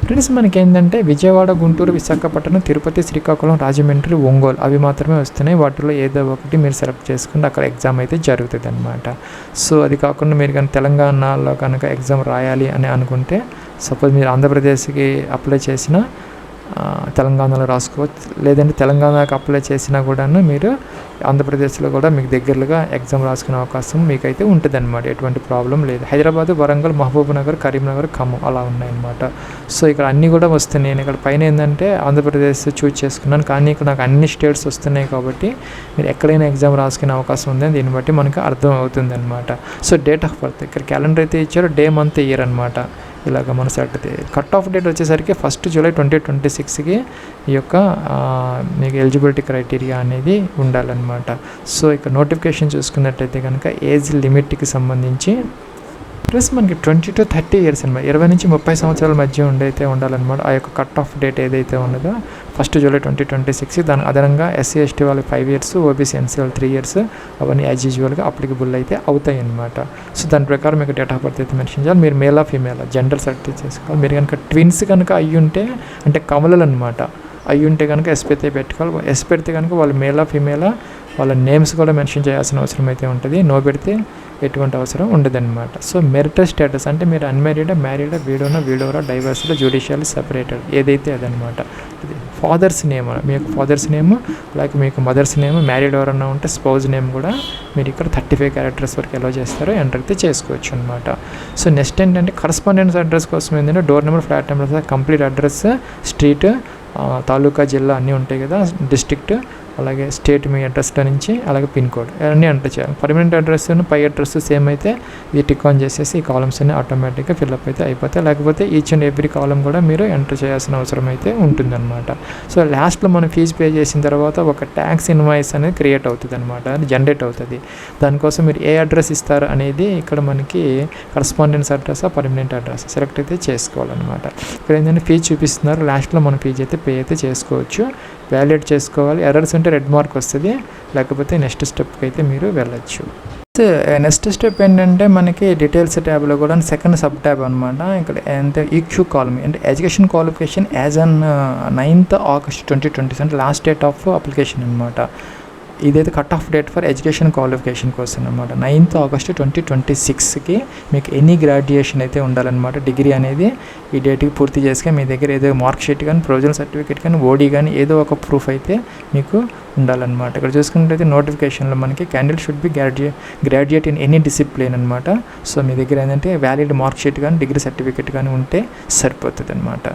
S1: ఫ్రెండ్స్ మనకి ఏంటంటే విజయవాడ, గుంటూరు, విశాఖపట్నం, తిరుపతి, శ్రీకాకుళం, రాజమండ్రి, ఒంగోలు అవి మాత్రమే వస్తున్నాయి. వాటిలో ఏదో ఒకటి మీరు సెలెక్ట్ చేసుకుంటే అక్కడ ఎగ్జామ్ అయితే జరుగుతుంది అనమాట. సో అది కాకుండా మీరు కనుక తెలంగాణలో కనుక ఎగ్జామ్ రాయాలి అని అనుకుంటే సపోజ్ మీరు ఆంధ్రప్రదేశ్కి అప్లై చేసిన తెలంగాణలో రాసుకోవచ్చు. లేదంటే తెలంగాణకి అప్లై చేసినా కూడాను మీరు ఆంధ్రప్రదేశ్లో కూడా మీకు దగ్గరగా ఎగ్జామ్ రాసుకునే అవకాశం మీకైతే ఉంటుంది అనమాట. ఎటువంటి ప్రాబ్లం లేదు. హైదరాబాద్, వరంగల్, మహబూబ్నగర్, కరీంనగర్, ఖమ్మం అలా ఉన్నాయన్నమాట. సో ఇక్కడ అన్నీ కూడా వస్తున్నాయి. నేను ఇక్కడ పైన ఏంటంటే ఆంధ్రప్రదేశ్ చూజ్ చేసుకున్నాను, కానీ ఇక్కడ నాకు అన్ని స్టేట్స్ వస్తున్నాయి కాబట్టి మీరు ఎక్కడైనా ఎగ్జామ్ రాసుకునే అవకాశం ఉంది. దీన్ని బట్టి మనకు అర్థం అవుతుంది అనమాట. సో డేట్ ఆఫ్ బర్త్ ఇక్కడ క్యాలెండర్ అయితే ఇచ్చారు, డే, మంత్, ఇయర్ అనమాట. ఇలాగ మన సెలెక్ట్ అయితే కట్ ఆఫ్ డేట్ వచ్చేసరికి 1 జూలై 2026కి ఈ యొక్క మీకు ఎలిజిబిలిటీ క్రైటీరియా అనేది ఉండాలన్నమాట. సో ఇక్కడ నోటిఫికేషన్ చూసుకున్నట్టయితే కనుక ఏజ్ లిమిట్కి సంబంధించి ప్లస్ మనకి 20 to 30 ఇయర్స్ అనమాట. 20 నుంచి 30 సంవత్సరాల మధ్య ఉండైతే ఉండాలన్నమాట. ఆ యొక్క కట్ ఆఫ్ డేట్ ఏదైతే ఉన్నదో 1 జూలై 2026. దాని అదనంగా ఎస్సీ ఎస్టీ వాళ్ళకి 5 ఇయర్స్, ఓబీసీ ఎన్సీ వాళ్ళు 3 ఇయర్స్ అవన్నీ యాజ్ యూజువల్గా అప్లికబుల్ అయితే అవుతాయి అన్నమాట. సో దాని ప్రకారం మీకు డేట్ ఆఫ్ బర్త్ అయితే మెన్షన్ చేయాలి. మీరు మేలా ఫీమేలా జెండర్ సెలెక్ట్ చేసుకోవాలి. మీరు కనుక ట్విన్స్ కనుక అయ్యుంటే అంటే కమలలు అనమాట అయ్యుంటే కనుక ఎస్ అయితే పెట్టుకోవాలి. ఎస్ పెడితే కనుక వాళ్ళు మేలా ఫీమేలా వాళ్ళ నేమ్స్ కూడా మెన్షన్ చేయాల్సిన అవసరం అయితే ఉంటుంది. నో పెడితే ఎటువంటి అవసరం ఉండదన్నమాట. సో మెరిటల్ స్టేటస్ అంటే మీరు అన్మ్యారీడా, మ్యారీడా, వీడోరా, డైవర్స్లో, జ్యుడిషియల్ సెపరేటెడ్ ఏదైతే అదనమాట. ఇది ఫాదర్స్ నేమ్, మీ యొక్క ఫాదర్స్ నేమ్, అలాగే మీకు మదర్స్ నేమ్, మ్యారీడ్ ఎవరన్నా ఉంటే స్పౌజ్ నేమ్ కూడా మీరు ఇక్కడ 35 క్యారెక్టర్స్ వరకు ఎలా చేస్తారో ఎంటర్ అయితే చేసుకోవచ్చు అనమాట. సో నెక్స్ట్ ఏంటంటే కరస్పాండెన్స్ అడ్రస్ కోసం ఏంటంటే door number, flat number, complete address, street, taluka, జిల్లా అన్నీ ఉంటాయి కదా, డిస్ట్రిక్ట్, అలాగే స్టేట్ మీ అడ్రస్లో నుంచి, అలాగే పిన్ కోడ్ అన్నీ ఎంటర్ చేయాలి. పర్మనెంట్ అడ్రస్ పై అడ్రస్ సేమ్ అయితే ఇది టిక్ ఆన్ చేసేసి ఈ కాలమ్స్ అన్ని ఆటోమేటిక్గా ఫిల్అప్ అయితే అయిపోతాయి. లేకపోతే ఈచ్ అండ్ ఎవ్రీ కాలం కూడా మీరు ఎంటర్ చేయాల్సిన అవసరం అయితే ఉంటుందన్నమాట. సో లాస్ట్లో మనం ఫీజు పే చేసిన తర్వాత ఒక ట్యాక్స్ ఇన్వాయిస్ అనేది క్రియేట్ అవుతుంది అనమాట, అది జనరేట్ అవుతుంది. దానికోసం మీరు ఏ అడ్రస్ ఇస్తారు అనేది ఇక్కడ మనకి correspondence address, permanent address select అయితే చేసుకోవాలన్నమాట. ఇక్కడ ఏంటంటే ఫీజు చూపిస్తున్నారు, లాస్ట్లో మనం ఫీజు అయితే పే అయితే చేసుకోవచ్చు, వ్యాలిడేట్ చేసుకోవాలి. ఎర్రర్స్ ఉంటే రెడ్ మార్క్ వస్తుంది, లేకపోతే నెక్స్ట్ స్టెప్కి అయితే మీరు వెళ్ళచ్చు. నెక్స్ట్ స్టెప్ ఏంటంటే మనకి డీటెయిల్స్ ట్యాబ్లో కూడా సెకండ్ సబ్ ట్యాబ్ అనమాట. ఇక్కడ అంటే ఈక్యూ కాలమ్ అంటే education qualification as on 9th August 2020 అంటే లాస్ట్ డేట్ ఆఫ్ అప్లికేషన్ అనమాట. ఇదైతే cut off date for education qualification కోసం అనమాట. 9th August 2026కి మీకు ఎనీ గ్రాడ్యుయేషన్ అయితే ఉండాలన్నమాట. డిగ్రీ అనేది ఈ డేట్కి పూర్తి చేసుకొని మీ దగ్గర ఏదో మార్క్ షీట్ కానీ, ప్రొవిజనల్ సర్టిఫికేట్ కానీ, ఓడీ కానీ ఏదో ఒక ప్రూఫ్ అయితే మీకు ఉండాలన్నమాట. ఇక్కడ చూసుకున్నట్లయితే నోటిఫికేషన్లో మనకి candidate should be graduate in any discipline అనమాట. సో మీ దగ్గర ఏంటంటే వ్యాలిడ్ మార్క్ షీట్ కానీ, డిగ్రీ సర్టిఫికేట్ కానీ ఉంటే సరిపోతుంది అనమాట.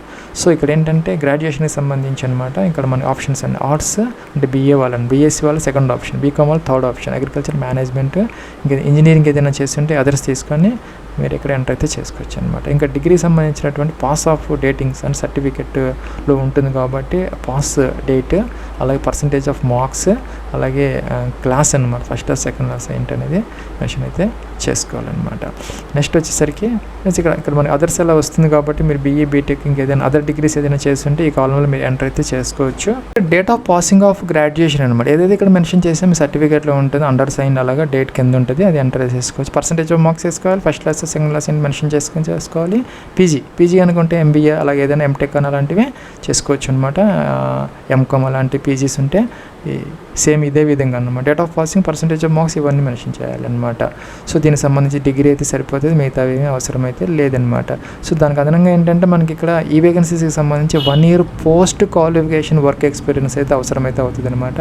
S1: సో ఇక్కడ ఏంటంటే గ్రాడ్యుయేషన్కి సంబంధించి అనమాట. ఇక్కడ మన ఆప్షన్స్ అండి, ఆర్ట్స్ అంటే బీఏ వాళ్ళని, బీఎస్సీ వాళ్ళు సెకండ్ ఆప్షన్, బీకామ్ వాళ్ళు థర్డ్ ఆప్షన్, అగ్రికల్చర్, మేనేజ్మెంట్, ఇంకా ఇంజనీరింగ్ ఏదైనా చేస్తుంటే అదర్స్ తీసుకొని మీరు ఇక్కడ ఎంటర్ అయితే చేసుకోవచ్చు అనమాట. ఇంకా డిగ్రీ సంబంధించినటువంటి పాస్ ఆఫ్ డేటింగ్స్ అండ్ సర్టిఫికెట్లో ఉంటుంది కాబట్టి పాస్ డేట్, అలాగే పర్సంటేజ్ ఆఫ్ మార్క్స్, అలాగే క్లాస్ అనమాట, ఫస్ట్ క్లాస్, సెకండ్ క్లాస్ ఏంటి అనేది మెన్షన్ అయితే చేసుకోవాలన్నమాట. నెక్స్ట్ వచ్చేసరికి ఇక్కడ మనకి అదర్స్ ఎలా వస్తుంది కాబట్టి మీరు బీఈ, బీటెక్, ఇంకేదైనా అదర్ డిగ్రీస్ ఏదైనా చేస్తుంటే ఈ కాలంలో మీరు ఎంటర్ అయితే చేసుకోవచ్చు. Date of passing of graduation అనమాట, ఏదైతే ఇక్కడ మెన్షన్ చేస్తే మీ సర్టిఫికేట్లో ఉంటుంది, అండర్ సైన్ అలాగా డేట్ కింద ఉంటుంది, అది ఎంటర్ చేసుకోవచ్చు. పర్సంటేజ్ ఆఫ్ మార్క్స్ వేసుకోవాలి, ఫస్ట్ క్లాస్, సెకండ్ క్లాస్ అని మెన్షన్ చేసుకోవాలి. పీజీ అనుకుంటే ఎంబీఏ, అలాగే ఏదైనా ఎంటెక్ అని అలాంటివి చేసుకోవచ్చు అనమాట. ఎంకామ్ అలాంటి పీజీస్ ఉంటే సేమ్ ఇదే విధంగా అనమాట. Date of passing, percentage of marks ఇవన్నీ మెన్షన్ చేయాలన్నమాట. సో దీనికి సంబంధించి డిగ్రీ అయితే సరిపోతుంది, మిగతా ఏమీ అవసరం అయితే లేదనమాట. సో దానికి అదనంగా ఏంటంటే మనకి ఇక్కడ ఈ వేకెన్సీస్కి సంబంధించి 1 year post qualification work experience అయితే అవసరమైతే అవుతుంది అనమాట.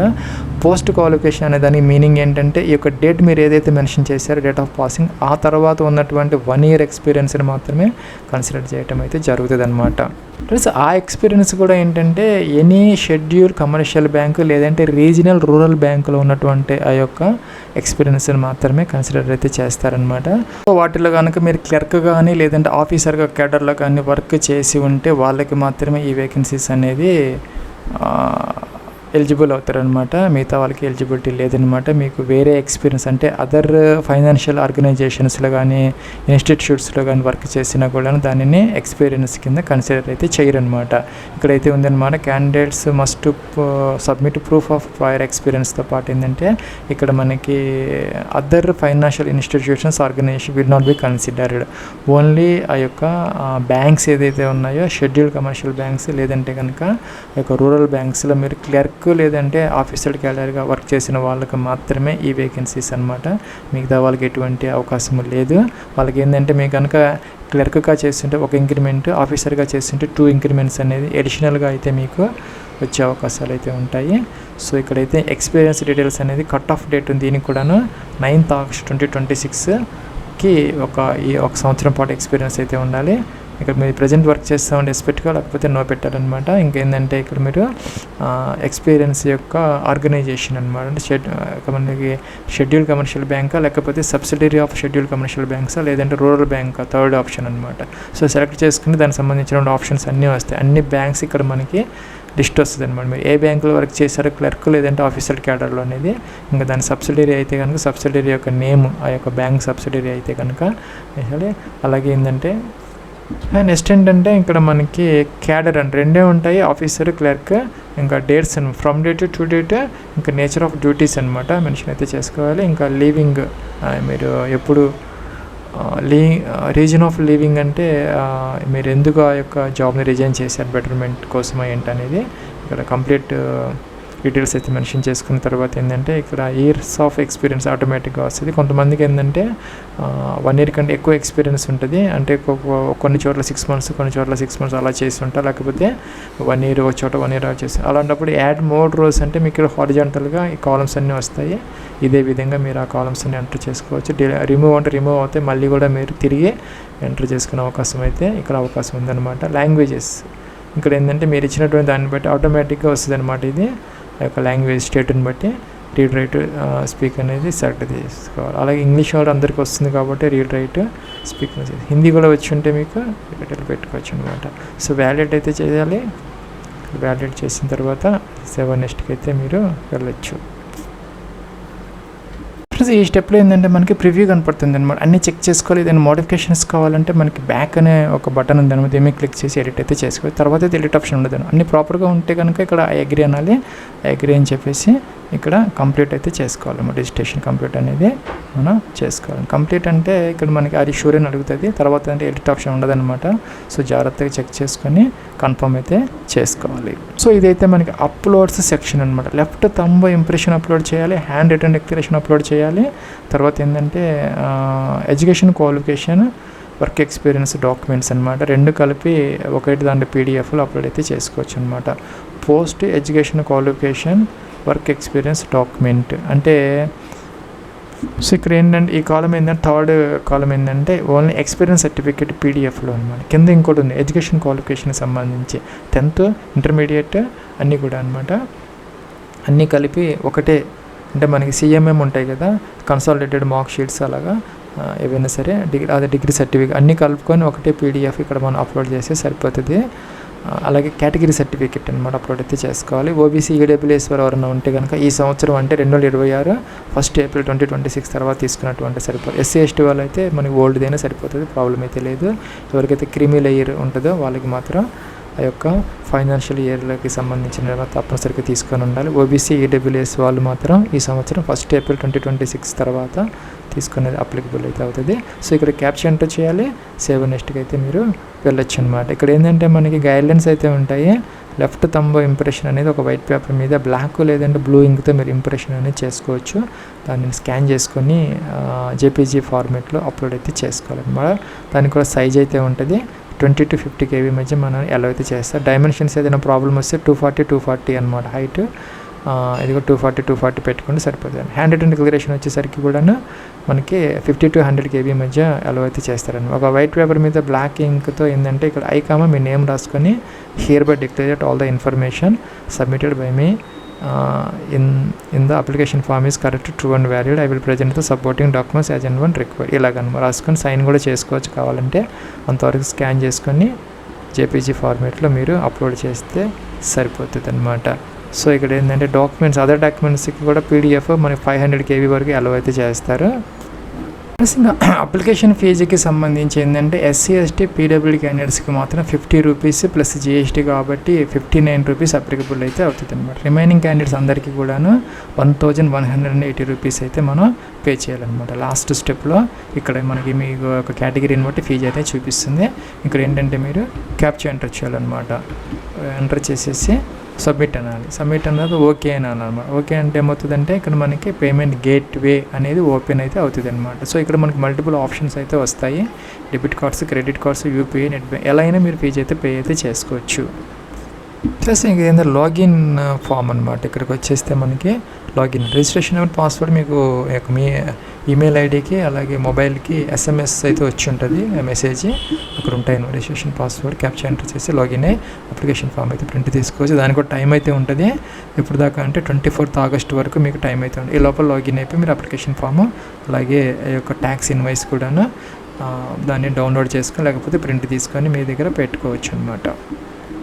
S1: పోస్ట్ క్వాలిఫికేషన్ అనే దానికి మీనింగ్ ఏంటంటే ఈ యొక్క డేట్ మీరు ఏదైతే మెన్షన్ చేశారో డేట్ ఆఫ్ పాసింగ్, ఆ తర్వాత ఉన్నటువంటి 1 year ఎక్స్పీరియన్స్ని మాత్రమే కన్సిడర్ చేయటం అయితే జరుగుతుంది అనమాట. ప్లస్ ఆ ఎక్స్పీరియన్స్ కూడా ఏంటంటే ఎనీ షెడ్యూల్ కమర్షియల్ బ్యాంకు లేదంటే రీజనల్ రూరల్ బ్యాంకులో ఉన్నటువంటి ఆ యొక్క ఎక్స్పీరియన్స్ని మాత్రమే కన్సిడర్ అయితే చేస్తారనమాట. సో వాటిలో కనుక మీరు క్లర్క్ కానీ లేదంటే ఆఫీసర్గా కేడర్లో కానీ వర్క్ చేసి ఉంటే వాళ్ళకి మాత్రమే ఈ వేకెన్సీస్ అనేది ఎలిజిబుల్ అవుతారనమాట. మిగతా వాళ్ళకి ఎలిజిబిలిటీ లేదనమాట. మీకు వేరే ఎక్స్పీరియన్స్ అంటే అదర్ ఫైనాన్షియల్ ఆర్గనైజేషన్స్లో కానీ ఇన్స్టిట్యూట్స్లో కానీ వర్క్ చేసినా కూడా దానిని ఎక్స్పీరియన్స్ కింద కన్సిడర్ అయితే చేయరనమాట. ఇక్కడైతే ఉందన్నమాట, candidates must submit proof of prior ఎక్స్పీరియన్స్తో పాటు ఏంటంటే ఇక్కడ మనకి other financial institutions organisation will not be considered. Only ఆ యొక్క బ్యాంక్స్ ఏదైతే ఉన్నాయో షెడ్యూల్ కమర్షియల్ బ్యాంక్స్ లేదంటే కనుక ఆ యొక్క రూరల్ బ్యాంక్స్లో మీరు క్లర్క్ లేదంటే ఆఫీసర్ క్యాడర్గా వర్క్ చేసిన వాళ్ళకి మాత్రమే ఈ వేకెన్సీస్ అనమాట. మిగతా వాళ్ళకి ఎటువంటి అవకాశం లేదు. వాళ్ళకి ఏంటంటే మీకు కనుక క్లర్క్గా చేస్తుంటే 1 ఇంక్రిమెంట్, ఆఫీసర్గా చేస్తుంటే 2 ఇంక్రిమెంట్స్ అనేది అడిషనల్గా అయితే మీకు వచ్చే అవకాశాలు అయితే ఉంటాయి. సో ఇక్కడైతే ఎక్స్పీరియన్స్ డీటెయిల్స్ అనేది కట్ ఆఫ్ డేట్ ఉంది. దీనికి కూడాను 9th August 2026కి ఒక సంవత్సరం పాటు ఎక్స్పీరియన్స్ అయితే ఉండాలి. ఇక్కడ మీరు ప్రజెంట్ వర్క్ చేస్తూ ఉంటే ఎస్ పెట్టుకో, లేకపోతే నో పెట్టాలన్నమాట. ఇంకేంటంటే ఇక్కడ మీరు ఎక్స్పీరియన్స్ యొక్క ఆర్గనైజేషన్ అనమాట. అంటే మనకి షెడ్యూల్ కమర్షియల్ బ్యాంకా లేకపోతే సబ్సిడరీ ఆఫ్ షెడ్యూల్ కమర్షియల్ బ్యాంక్సా లేదంటే రూరల్ బ్యాంకా, థర్డ్ ఆప్షన్ అనమాట. సో సెలెక్ట్ చేసుకుని దానికి సంబంధించిన ఆప్షన్స్ అన్నీ వస్తాయి. అన్ని బ్యాంక్స్ ఇక్కడ మనకి లిస్ట్ వస్తుంది అనమాట. మీరు ఏ బ్యాంకులో వర్క్ చేశారో క్లర్క్ లేదంటే ఆఫీసర్ క్యాడర్లో అనేది, ఇంకా దాని సబ్సిడరీ అయితే కనుక సబ్సిడరీ యొక్క నేమ్, ఆ యొక్క బ్యాంక్ సబ్సిడరీ అయితే కనుక అలాగే ఏంటంటే నెక్స్ట్ ఏంటంటే ఇక్కడ మనకి క్యాడర్ అంటే 2 ఉంటాయి, ఆఫీసర్ క్లర్క్. ఇంకా dates from date to date, ఇంకా నేచర్ ఆఫ్ డ్యూటీస్ అనమాట మెన్షన్ అయితే చేసుకోవాలి. ఇంకా లీవింగ్ మీరు ఎప్పుడు రీజన్ ఆఫ్ లీవింగ్ అంటే మీరు ఎందుకు ఆ యొక్క జాబ్ని రిజైన్ చేశారు, బెటర్మెంట్ కోసమా ఏంటనేది ఇక్కడ కంప్లీట్ డీటెయిల్స్ అయితే మెన్షన్ చేసుకున్న తర్వాత ఏంటంటే ఇక్కడ ఇయర్స్ ఆఫ్ ఎక్స్పీరియన్స్ ఆటోమేటిక్గా వస్తుంది. కొంతమందికి ఏంటంటే 1 year కంటే ఎక్కువ ఎక్స్పీరియన్స్ ఉంటుంది. అంటే కొన్ని చోట్ల 6 months, కొన్ని చోట్ల 6 months అలా చేసి ఉంటారు. లేకపోతే 1 year ఒక చోట 1 year అలా చేసి, అలాంటప్పుడు యాడ్ మోర్ రోస్ అంటే మీకు ఇక్కడ హారిజాంటల్గా ఈ కాలమ్స్ అన్నీ వస్తాయి. ఇదే విధంగా మీరు ఆ కాలమ్స్ అన్ని ఎంటర్ చేసుకోవచ్చు. రిమూవ్ అంటే రిమూవ్ అవుతాయి, మళ్ళీ కూడా మీరు తిరిగి ఎంటర్ చేసుకునే అవకాశం అయితే ఇక్కడ అవకాశం ఉందన్నమాట. లాంగ్వేజెస్ ఇక్కడ ఏంటంటే మీరు ఇచ్చినటువంటి దాన్ని బట్టి ఆటోమేటిక్గా వస్తుంది అనమాట. ఇది ఆ యొక్క లాంగ్వేజ్ స్టేట్ని బట్టి రీడ్ రైట్ స్పీక్ అనేది సెలెక్ట్ చేసుకోవాలి. అలాగే ఇంగ్లీష్ వాళ్ళు అందరికీ వస్తుంది కాబట్టి రీడ్ రైట్ స్పీక్ హిందీ కూడా వచ్చి ఉంటే మీకు రిటైల్ పెట్టుకోవచ్చు అనమాట. సో వ్యాలిడేట్ అయితే చేయాలి. వ్యాలిడేట్ చేసిన తర్వాత సేవ్ నెక్స్ట్కి అయితే మీరు వెళ్ళొచ్చు. ఈ స్టెప్లో ఏంటంటే మనకి ప్రివ్యూ కనపడుతుంది అనమాట. అన్నీ చెక్ చేసుకోవాలి. ఏదైనా మోడిఫికేషన్స్ కావాలంటే మనకి బ్యాక్ అనే ఒక బటన్ ఉంది అనమాట. ఏమీ క్లిక్ చేసి ఎడిట్ అయితే చేసుకోవాలి. తర్వాత అయితే ఎడిట్ ఆప్షన్ ఉండదు. అన్నీ ప్రాపర్గా ఉంటే కనుక ఇక్కడ ఐ అగ్రీ అనాలి. ఐ అగ్రీ అని చెప్పేసి ఇక్కడ కంప్లీట్ అయితే చేసుకోవాలి. రిజిస్ట్రేషన్ కంప్లీట్ అనేది మనం చేసుకోవాలి. కంప్లీట్ అంటే ఇక్కడ మనకి అది షూర్ అని అడుగుతుంది. తర్వాత అంటే ఎడిట్ ఆప్షన్ ఉండదన్నమాట. సో జాగ్రత్తగా చెక్ చేసుకొని కన్ఫర్మ్ అయితే చేసుకోవాలి. సో ఇదైతే మనకి అప్లోడ్స్ సెక్షన్ అనమాట. లెఫ్ట్ థంబ్ ఇంప్రెషన్ అప్లోడ్ చేయాలి, హ్యాండ్ రిటన్ డిక్లరేషన్ అప్లోడ్ చేయాలి. తర్వాత ఏంటంటే education qualification, work experience documents అనమాట. 2 కలిపి ఒకటి దాంట్లో పీడిఎఫ్లో అప్లోడ్ అయితే చేసుకోవచ్చు అనమాట. Post education qualification, work experience document అంటే సో ఇక్కడ ఏంటంటే ఈ కాలం ఏంటంటే థర్డ్ కాలం ఏంటంటే ఓన్లీ ఎక్స్పీరియన్స్ సర్టిఫికేట్ పీడిఎఫ్లో అనమాట. కింద ఇంకోటి ఉంది ఎడ్యుకేషన్ క్వాలిఫికేషన్కి సంబంధించి 10th ఇంటర్మీడియట్ అన్నీ కూడా అనమాట. అన్నీ కలిపి ఒకటే అంటే మనకి సిఎంఎం ఉంటాయి కదా, కన్సాలిడేటెడ్ మార్క్ షీట్స్ అలాగా ఏవైనా సరే డిగ్రీ సర్టిఫికేట్ అన్నీ కలుపుకొని ఒకటే పీడిఎఫ్ ఇక్కడ మనం అప్లోడ్ చేస్తే సరిపోతుంది. అలాగే కేటగిరీ సర్టిఫికేట్ అనమాట అప్లోడ్ అయితే చేసుకోవాలి. ఓబీసీ ఈడబ్ల్యూఎస్ ఎవరైనా ఉంటే కనుక ఈ సంవత్సరం అంటే 2026 1st April 2026 తర్వాత తీసుకున్నటువంటి సరిపోతుంది. ఎస్సీ ఎస్టీ వాళ్ళు అయితే మనకి ఓల్డ్దైనా సరిపోతుంది, ప్రాబ్లం అయితే లేదు. ఎవరికైతే క్రిమి లేయర్ ఉంటుందో వాళ్ళకి మాత్రం ఆ యొక్క ఫైనాన్షియల్ ఇయర్లకి సంబంధించిన తప్పనిసరిగా తీసుకొని ఉండాలి. ఓబీసీ ఈడబ్ల్యూఎస్ వాళ్ళు మాత్రం ఈ సంవత్సరం 1st April 2026 తర్వాత తీసుకునేది అప్లికబుల్ అయితే అవుతుంది. సో ఇక్కడ క్యాప్చర్ ఎంటర్ చేయాలి. సేవ్ నెక్స్ట్కి అయితే మీరు వెళ్ళొచ్చు అనమాట. ఇక్కడ ఏంటంటే మనకి గైడ్లైన్స్ అయితే ఉంటాయి. లెఫ్ట్ థంబ్ ఇంప్రెషన్ అనేది ఒక వైట్ పేపర్ మీద బ్లాక్ లేదంటే బ్లూ ఇంక్తో మీరు ఇంప్రెషన్ అనేది చేసుకోవచ్చు. దాన్ని స్కాన్ చేసుకొని జేపీజీ ఫార్మేట్లో అప్లోడ్ అయితే చేసుకోవాలన్నమాట. దానికి కూడా సైజ్ అయితే ఉంటుంది 20 to 50 KB మధ్య మనం ఎలా అయితే చేస్తారు. డైమెన్షన్స్ ఏదైనా ప్రాబ్లమ్ వస్తే 240 అనమాట హైట్. ఇది కూడా 240 పెట్టుకుంటే సరిపోతుంది. హ్యాండ్ రిటన్ డిక్లరేషన్ వచ్చేసరికి కూడాను మనకి 50 to 100 KB మధ్య ఎలా అయితే చేస్తారనమాట. ఒక వైట్ పేపర్ మీద బ్లాక్ ఇంక్తో ఏంటంటే ఇక్కడ ఐకామా మీ నేమ్ రాసుకొని hereby declare all the information submitted by me in the application form is correct, true and valid. I will present the supporting documents as and when required. ఇలాగనమాట రాసుకొని sign కూడా చేసుకోవచ్చు కావాలంటే. అంతవరకు scan చేసుకొని JPG ఫార్మేట్లో మీరు upload చేస్తే సరిపోతుంది అనమాట. సో ఇక్కడ ఏంటంటే డాక్యుమెంట్స్ అదర్ డాక్యుమెంట్స్కి కూడా పీడిఎఫ్ మనకి 500 KB వరకు అలౌ అయితే చేస్తారు. ఇంకా అప్లికేషన్ ఫీజుకి సంబంధించి ఏంటంటే SC ST PWD క్యాండిడేట్స్కి మాత్రం 50 రూపీస్ ప్లస్ GST కాబట్టి 59 రూపీస్ అప్లికబుల్ అయితే అవుతుంది అనమాట. రిమైనింగ్ క్యాండిడేట్స్ అందరికీ కూడాను 1180 రూపీస్ అయితే మనం పే చేయాలన్నమాట. లాస్ట్ స్టెప్లో ఇక్కడ మనకి మీకు ఒక కేటగిరీని బట్టి ఫీజు అయితే చూపిస్తుంది. ఇక్కడ ఏంటంటే మీరు క్యాప్చర్ ఎంటర్ చేయాలన్నమాట. ఎంటర్ చేసేసి సబ్మిట్ అనాలి. సబ్మిట్ అన్నది ఓకే అని అన్నమాట. ఓకే అంటే ఏమవుతుందంటే ఇక్కడ మనకి పేమెంట్ గేట్వే అనేది ఓపెన్ అయితే అవుతుంది అనమాట. సో ఇక్కడ మనకి మల్టిపుల్ ఆప్షన్స్ అయితే వస్తాయి. Debit cards, credit cards, UPI, net bank ఎలా అయినా మీరు ఫీజు అయితే పే అయితే చేసుకోవచ్చు. ప్లస్ ఇంక ఏంటంటే లాగిన్ ఫామ్ అనమాట. ఇక్కడికి వచ్చేస్తే మనకి లాగిన్ రిజిస్ట్రేషన్ పాస్వర్డ్ మీకు మీ ఈమెయిల్ ఐడికి అలాగే మొబైల్కి SMS అయితే వచ్చి ఉంటుంది మెసేజ్. అక్కడ ఉంటాయి రిజిస్ట్రేషన్ పాస్వర్డ్ క్యాప్చర్ ఎంటర్ చేసి లాగిన్ అయ్యి అప్లికేషన్ ఫామ్ అయితే ప్రింట్ తీసుకోవచ్చు. దానికి కూడా టైం అయితే ఉంటుంది. ఇప్పుడు దాకా అంటే 24th August వరకు మీకు టైం అయితే ఉంటుంది. ఈ లోపల లాగిన్ అయిపోయి మీరు అప్లికేషన్ ఫామ్ అలాగే ఈ యొక్క ట్యాక్స్ ఇన్వాయిస్ కూడాను దాన్ని డౌన్లోడ్ చేసుకొని లేకపోతే ప్రింట్ తీసుకొని మీ దగ్గర పెట్టుకోవచ్చు అనమాట.